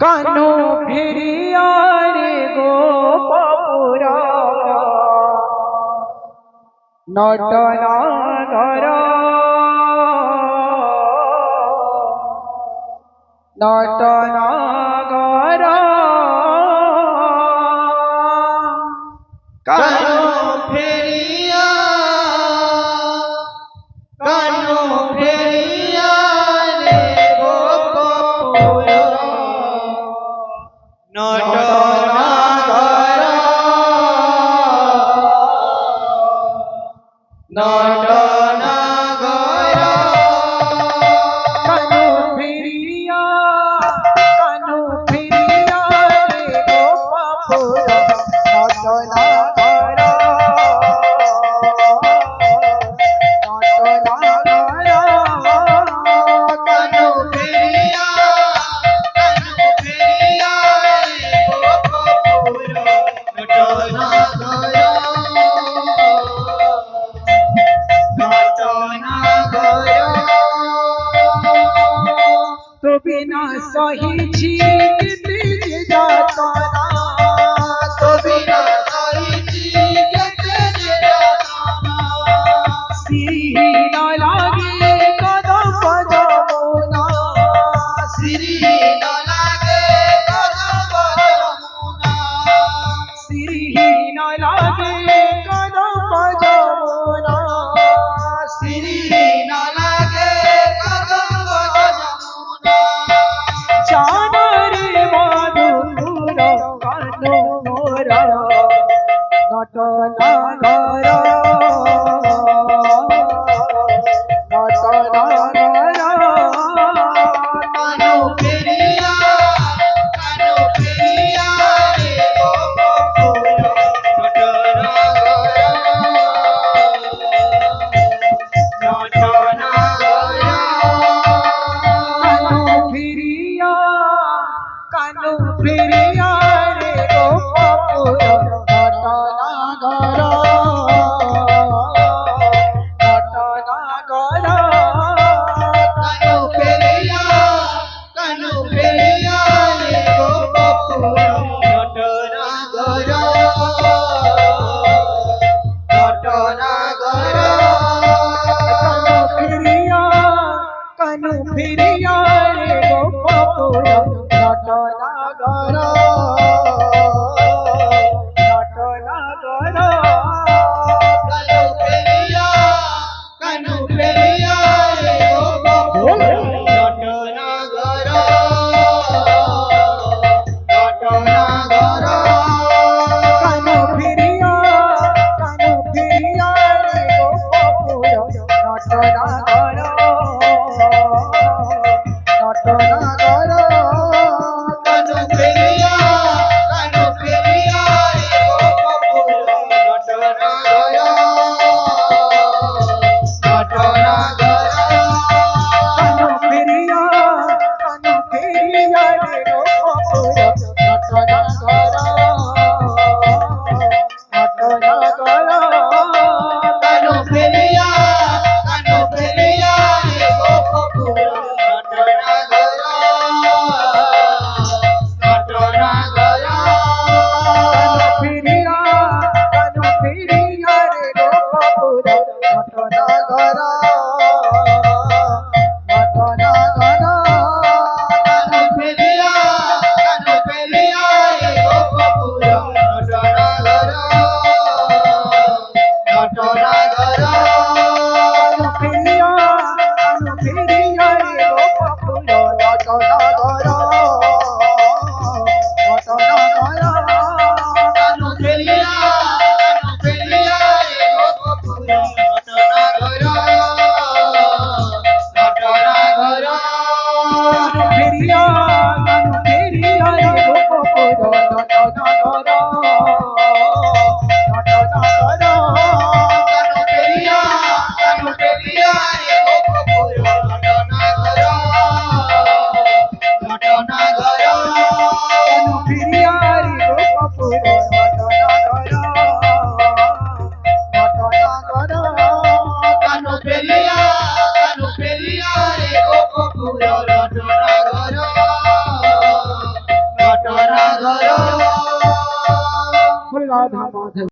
কানো ফিরিয়া রে গোপপুরা নটনাগর নটনাগর কানো ফেরিয়া কানো ফেরিয়া রে গোপপুর নটনাগর নটনাগর কানো ফিরিয়া রে গোপপুরা নটনাগর কানো ফেরিয়া রে গোপপুর নটনাগর তবে না সহিছি কেটে যাতনা তবে না সহিছি কেটে যাতনা সিহীন লাগে কদম যমুনা সিরহীন লাগে কদম যমুনা সিহীন লাগে কদম যমুনা সিরহীন লাগে কদম যমুনা জানরে মধুর কানো মোরা নটনাগর কানো ফেরিয়া রে গোপপুর নটনাগর নটনাগর কানো ফিরিয়া রে গোপপুর নটনাগর কানো ফেরিয়া রে গোপপুর নটনাগর নটনাগর কানো ফিরিয়া রে গোপপুর নটনাগর কানো ফেরিয়া রে গোপপুর নটনাগর নটনাগর কানো ফিরিয়া রে গোপপুর নটনাগর কানো ফেরিয়া রে গোপপুর নটনাগর নটনাগর কানো ফিরিয়া রে গোপপুর নটনাগর কানো ফেরিয়া রে গোপপুর নটনাগর নটনাগর ফিরিয়া রে গোপপুর নটনাগর কানো ফেরিয়া রে গোপপুর নটনাগর নটনাগর ফিরিয়া রে গোপপুর নটনাগর কানো ফেরিয়া রে গোপপুর নটনাগর নটনাগর ফিরিয়া রে গোপপুর নটনাগর কানো ফেরিয়া রে গোপপুর নটনাগর নটনাগর ফিরিয়া রে গোপপুর নটনাগর কানো ফেরিয়া রে গোপপুর নটনাগর রাধা মাধব।